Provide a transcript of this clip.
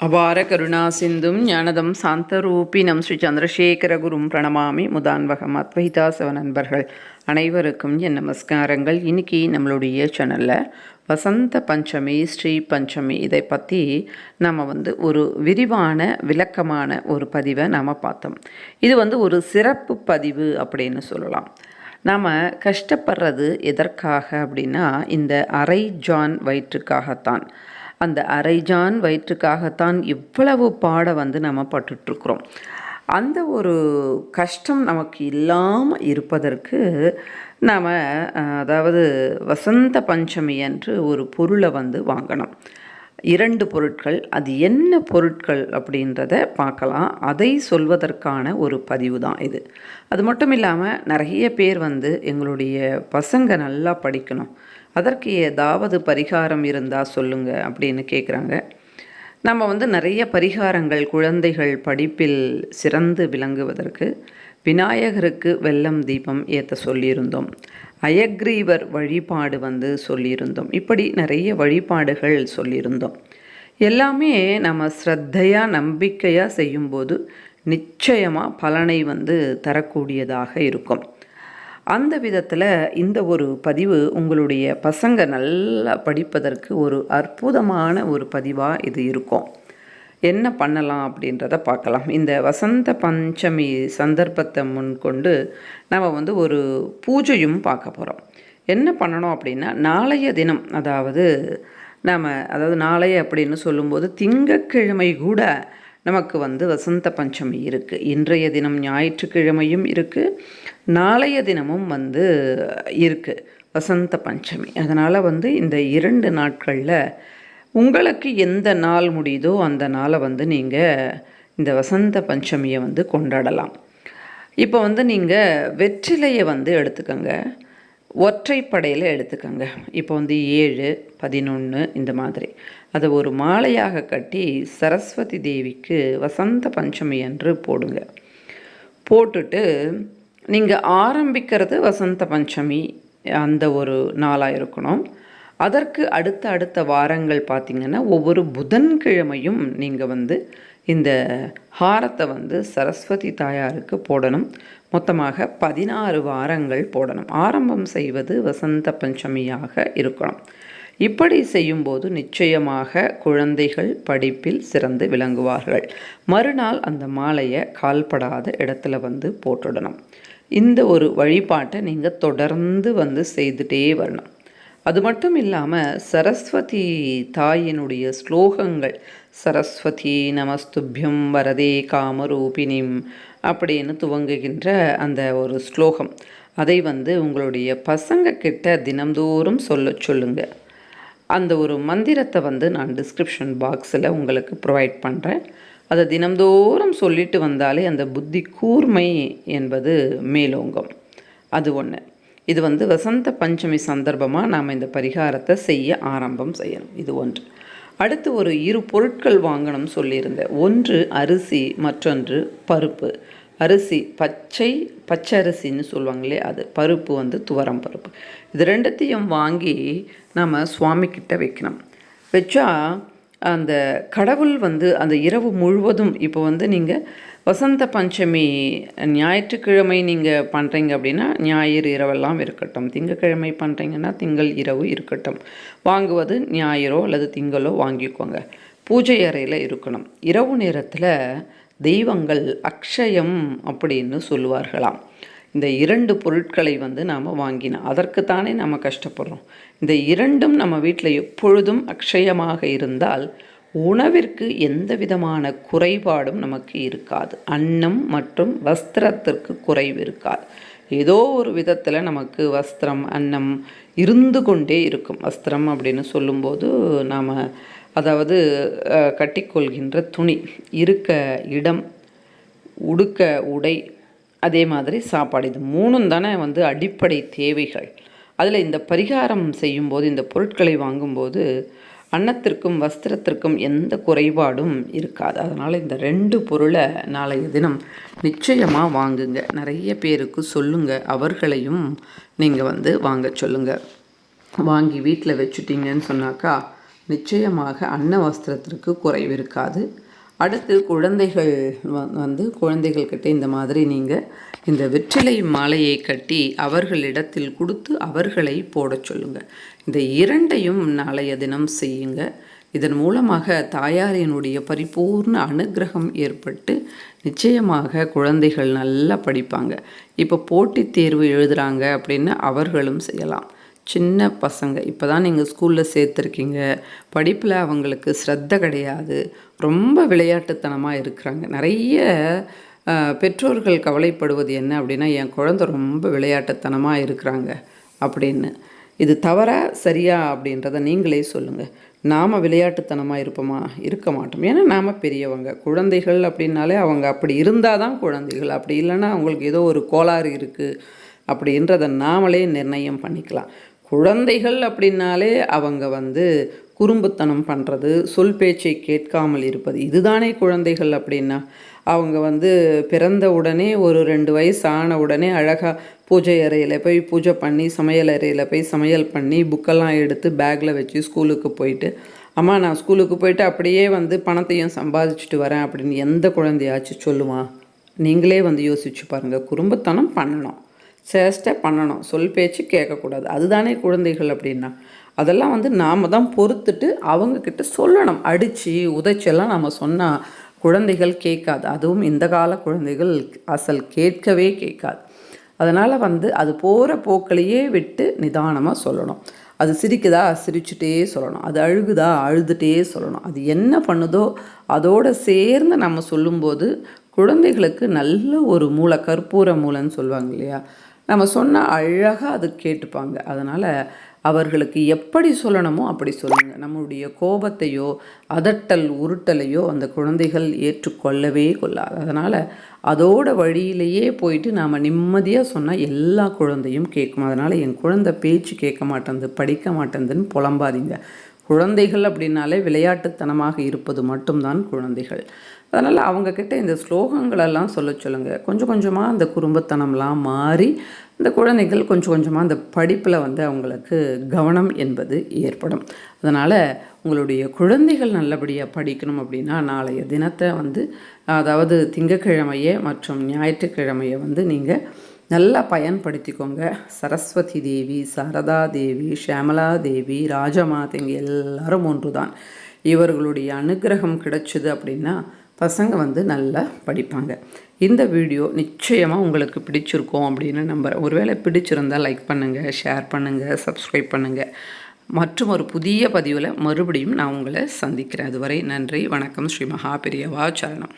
அபார கருணா சிந்தும் ஞானதம் சாந்தரூபினம் ஸ்ரீ சந்திரசேகரகுரும் பிரணமாமி முதான்வகம் அத்வைதாசவ நண்பர்கள் அனைவருக்கும் என் நமஸ்காரங்கள். இன்னைக்கு நம்மளுடைய சேனலில் வசந்த பஞ்சமி, ஸ்ரீ பஞ்சமி இதை பற்றி நம்ம ஒரு விரிவான விளக்கமான ஒரு பதிவை நாம் பார்த்தோம். இது ஒரு சிறப்பு பதிவு அப்படின்னு சொல்லலாம். நாம் கஷ்டப்படுறது எதற்காக அப்படின்னா இந்த அரை ஜான் வயிற்றுக்காகத்தான். அந்த அரைஜான் வயிற்றுக்காகத்தான் இவ்வளவு பாட நம்ம பட்டுட்ருக்குறோம். அந்த ஒரு கஷ்டம் நமக்கு இல்லாமல் இருப்பதற்கு நாம் அதாவது வசந்த பஞ்சமி என்று ஒரு பொருளை வாங்கணும். 2 பொருட்கள், அது என்ன பொருட்கள் அப்படின்றத பார்க்கலாம். அதை சொல்வதற்கான ஒரு பதிவு தான் இது. அது மட்டும் இல்லாமல் நிறைய பேர் எங்களுடைய பசங்க நல்லா படிக்கணும், அதற்கு ஏதாவது பரிகாரம் இருந்தால் சொல்லுங்கள் அப்படின்னு கேட்குறாங்க. நம்ம நிறைய பரிகாரங்கள், குழந்தைகள் படிப்பில் சிறந்து விளங்குவதற்கு விநாயகருக்கு வெல்லம் தீபம் ஏற்ற சொல்லியிருந்தோம். அயக்ரீவர் வழிபாடு சொல்லியிருந்தோம். இப்படி நிறைய வழிபாடுகள் சொல்லியிருந்தோம். எல்லாமே நம்ம ஸ்ரத்தையாக நம்பிக்கையாக செய்யும்போது நிச்சயமாக பலனை தரக்கூடியதாக இருக்கும். அந்த விதத்தில் இந்த ஒரு பதிவு உங்களுடைய பசங்க நல்லா படிப்பதற்கு ஒரு அற்புதமான ஒரு பதிவாக இது இருக்கும். என்ன பண்ணலாம் அப்படின்றத பார்க்கலாம். இந்த வசந்த பஞ்சமி சந்தர்ப்பத்தை முன்கொண்டு நம்ம ஒரு பூஜையும் பார்க்க போகிறோம். என்ன பண்ணணும் அப்படின்னா, நாளைய தினம், அதாவது நாளைய அப்படின்னு சொல்லும்போது திங்கட்கிழமை கூட நமக்கு வசந்த பஞ்சமி இருக்குது. இன்றைய தினம் ஞாயிற்றுக்கிழமையும் இருக்குது, நாளைய தினமும் இருக்குது வசந்த பஞ்சமி. அதனால் இந்த 2 நாட்களில் உங்களுக்கு எந்த நாள் முடியுதோ அந்த நாளை நீங்கள் இந்த வசந்த பஞ்சமியை கொண்டாடலாம். இப்போ நீங்கள் வெற்றிலையை எடுத்துக்கோங்க, ஒற்றைப்படையில் எடுத்துக்கோங்க. இப்போ 7, 11 இந்த மாதிரி அதை ஒரு மாலையாக கட்டி சரஸ்வதி தேவிக்கு வசந்த பஞ்சமி என்று போடுங்க. போட்டுட்டு நீங்கள் ஆரம்பிக்கிறது வசந்த பஞ்சமி அந்த ஒரு நாளாக இருக்கணும். அதற்கு அடுத்த வாரங்கள் பார்த்திங்கன்னா ஒவ்வொரு புதன்கிழமையும் நீங்கள் இந்த ஹாரத்தை சரஸ்வதி தாயாருக்கு போடணும். மொத்தமாக 16 வாரங்கள் போடணும். ஆரம்பம் செய்வது வசந்த பஞ்சமியாக இருக்கணும். இப்படி செய்யும்போது நிச்சயமாக குழந்தைகள் படிப்பில் சிறந்து விளங்குவார்கள். மறுநாள் அந்த மாலையை கால்படாத இடத்துல போட்டுடணும். இந்த ஒரு வழிபாட்டை நீங்கள் தொடர்ந்து செய்துட்டே வரணும். அது மட்டும் இல்லாமல் சரஸ்வதி தாயினுடைய ஸ்லோகங்கள், சரஸ்வதி நமஸ்துபியம் வரதே காமரூபிணிம் அப்படின்னு துவங்குகின்ற அந்த ஒரு ஸ்லோகம், அதை உங்களுடைய பசங்க கிட்ட தினம்தோறும் சொல்லுங்கள். அந்த ஒரு மந்திரத்தை நான் டிஸ்கிரிப்ஷன் பாக்ஸில் உங்களுக்கு ப்ரொவைட் பண்ணுறேன். அதை தினம்தோறும் சொல்லிட்டு வந்தாலே அந்த புத்தி கூர்மை என்பது மேலோங்கும். அது ஒன்று. இது வசந்த பஞ்சமி சந்தர்ப்பமாக நாம் இந்த பரிகாரத்தை செய்ய ஆரம்பம் செய்யணும். இது ஒன்று. அடுத்து ஒரு 2 பொருட்கள் வாங்கணும்னு சொல்லியிருந்தேன். ஒன்று அரிசி, மற்றொன்று பருப்பு. அரிசி பச்சரிசின்னு சொல்லுவாங்களே அது, பருப்பு துவரம் பருப்பு. இது 2த்தையும் வாங்கி நம்ம சுவாமிக்கிட்ட வைக்கணும். வச்சா அந்த கடவுள் அந்த இரவு முழுவதும், இப்போ நீங்கள் வசந்த பஞ்சமி ஞாயிற்றுக்கிழமை நீங்கள் பண்ணுறீங்க அப்படின்னா ஞாயிறு இரவெல்லாம் இருக்கட்டும், திங்கக்கிழமை பண்ணுறீங்கன்னா திங்கள் இரவு இருக்கட்டும். வாங்குவது ஞாயிறோ அல்லது திங்களோ வாங்கிக்கோங்க. பூஜை அறையில் இருக்கணும். இரவு நேரத்தில் தெய்வங்கள் அக்ஷயம் அப்படின்னு சொல்லுவார்களாம். இந்த 2 பொருட்களை நாம் வாங்கினோம். அதற்குத்தானே நம்ம கஷ்டப்படுறோம். இந்த 2ம் நம்ம வீட்டில் எப்பொழுதும் அக்ஷயமாக இருந்தால் உணவிற்கு எந்த விதமான குறைபாடும் நமக்கு இருக்காது. அன்னம் மற்றும் வஸ்திரத்திற்கு குறைவு இருக்காது. ஏதோ ஒரு விதத்தில் நமக்கு வஸ்திரம், அன்னம் இருந்து கொண்டே இருக்கும். வஸ்திரம் அப்படின்னு சொல்லும்போது நாம் அதாவது கட்டிக்கொள்கின்ற துணி, இருக்க இடம், உடுக்க உடை, அதே மாதிரி சாப்பாடு, இது 3ம் தானே அடிப்படை தேவைகள். அதில் இந்த பரிகாரம் செய்யும்போது, இந்த பொருட்களை வாங்கும்போது அன்னத்திற்கும் வஸ்திரத்திற்கும் எந்த குறைபாடும் இருக்காது. அதனால் இந்த 2 பொருளை நாளைய தினம் நிச்சயமாக வாங்குங்க. நிறைய பேருக்கு சொல்லுங்கள், அவர்களையும் நீங்கள் வாங்க சொல்லுங்கள். வாங்கி வீட்டில் வச்சுட்டிங்கன்னு சொன்னாக்கா நிச்சயமாக அன்ன வஸ்திரத்திற்கு குறைவு இருக்காது. அடுத்து குழந்தைகள் குழந்தைகள்கிட்ட இந்த மாதிரி நீங்கள் இந்த வெற்றிலை மாலையை கட்டி அவர்களிடத்தில் கொடுத்து அவர்களை போடச் சொல்லுங்கள். இந்த இரண்டையும் நாளைய தினம் செய்யுங்க. இதன் மூலமாக தாயாரினுடைய பரிபூர்ண அனுக்கிரகம் ஏற்பட்டு நிச்சயமாக குழந்தைகள் நல்லா படிப்பாங்க. இப்போ போட்டித் தேர்வு எழுதுகிறாங்க அப்படின்னு அவர்களும் செய்யலாம். சின்ன பசங்க இப்போ தான் நீங்கள் ஸ்கூலில் சேர்த்துருக்கீங்க, படிப்பில் அவங்களுக்கு ஸ்ரத்த கிடையாது, ரொம்ப விளையாட்டுத்தனமாக இருக்கிறாங்க. நிறைய பெற்றோர்கள் கவலைப்படுவது என்ன அப்படின்னா, என் குழந்தை ரொம்ப விளையாட்டுத்தனமாக இருக்கிறாங்க அப்படின்னு. இது தவறா சரியா அப்படின்றத நீங்களே சொல்லுங்கள். நாம் விளையாட்டுத்தனமாக இருப்போமா? இருக்க மாட்டோம். ஏன்னா நாம் பெரியவங்க. குழந்தைகள் அப்படின்னாலே அவங்க அப்படி இருந்தால் தான் குழந்தைகள், அப்படி இல்லைன்னா அவங்களுக்கு ஏதோ ஒரு கோளாறு இருக்குது அப்படின்றத நாமளே நிர்ணயம் பண்ணிக்கலாம். குழந்தைகள் அப்படின்னாலே அவங்க குறும்புத்தனம் பண்ணுறது, சொல் பேச்சை கேட்காமல் இருப்பது, இதுதானே குழந்தைகள் அப்படின்னா. அவங்க பிறந்த உடனே ஒரு 2 வயசு ஆன உடனே அழகாக பூஜை அறையில் போய் பூஜை பண்ணி, சமையல் அறையில் போய் சமையல் பண்ணி, புக்கெல்லாம் எடுத்து பேக்கில் வச்சு ஸ்கூலுக்கு போயிட்டு, அம்மா நான் ஸ்கூலுக்கு போயிட்டு அப்படியே பணத்தையும் சம்பாதிச்சுட்டு வரேன் அப்படின்னு எந்த குழந்தையாச்சும் சொல்லுவான்? நீங்களே யோசிச்சு பாருங்கள். குறும்புத்தனம் பண்ணணும், சேஷ்டை பண்ணணும், சொல் பேச்சு கேட்கக்கூடாது. அதுதானே குழந்தைகள் அப்படின்னா. அதெல்லாம் நாம் தான் பொறுத்துட்டு அவங்கக்கிட்ட சொல்லணும். அடித்து உதைச்செல்லாம் நம்ம சொன்னால் குழந்தைகள் கேட்காது. அதுவும் இந்த கால குழந்தைகள் அசல் கேட்கவே கேட்காது. அதனால் அது போகிற போக்கிலேயே விட்டு நிதானமாக சொல்லணும். அது சிரிக்குதா சிரிச்சுட்டே சொல்லணும், அது அழுகுதா அழுதுகிட்டே சொல்லணும். அது என்ன பண்ணுதோ அதோடு சேர்ந்து நம்ம சொல்லும்போது குழந்தைகளுக்கு நல்ல ஒரு மூளை, கற்பூர மூளைன்னு சொல்லுவாங்க இல்லையா, நம்ம சொன்னால் அழகாக அது கேட்டுப்பாங்க. அதனால் அவர்களுக்கு எப்படி சொல்லணுமோ அப்படி சொல்லுங்கள். நம்மளுடைய கோபத்தையோ அதட்டல் உருட்டலையோ அந்த குழந்தைகள் ஏற்றுக்கொள்ளவே கொள்ளாது. அதனால் அதோட வழியிலேயே போயிட்டு நாம் நிம்மதியாக சொன்னால் எல்லா குழந்தையும் கேட்கும். அதனால் என் குழந்தை பேச்சு கேட்க மாட்டேங்குது, படிக்க மாட்டேங்குதுன்னு புலம்பாதீங்க. குழந்தைகள் அப்படின்னாலே விளையாட்டுத்தனமாக இருப்பது மட்டும்தான் குழந்தைகள். அதனால் அவங்கக்கிட்ட இந்த ஸ்லோகங்களெல்லாம் சொல்லுங்கள். கொஞ்சம் கொஞ்சமாக அந்த குறும்புத்தனம்லாம் மாறி இந்த குழந்தைகள் கொஞ்சம் கொஞ்சமாக அந்த படிப்பில் அவங்களுக்கு கவனம் என்பது ஏற்படும். அதனால் உங்களுடைய குழந்தைகள் நல்லபடியாக படிக்கணும் அப்படின்னா நாளைய தினத்தை அதாவது திங்கக்கிழமையை மற்றும் ஞாயிற்றுக்கிழமையை நீங்கள் நல்லா பயன்படுத்திக்கோங்க. சரஸ்வதி தேவி, சாரதா தேவி, ஷியாமலா தேவி, ராஜமாதேவி எல்லாரும் ஒன்று தான். இவர்களுடைய அனுக்கிரகம் கிடைச்சிது அப்படின்னா பசங்க நல்லா படிப்பாங்க. இந்த வீடியோ நிச்சயமாக உங்களுக்கு பிடிச்சிருக்கோம் அப்படின்னு நம்புகிறேன். ஒருவேளை பிடிச்சிருந்தால் லைக் பண்ணுங்கள், ஷேர் பண்ணுங்கள், சப்ஸ்கிரைப் பண்ணுங்கள். மற்றும் ஒரு புதிய பதிவில் மறுபடியும் நான் உங்களை சந்திக்கிறேன். அதுவரை நன்றி, வணக்கம். ஸ்ரீ மகா பெரியவா சரணம்.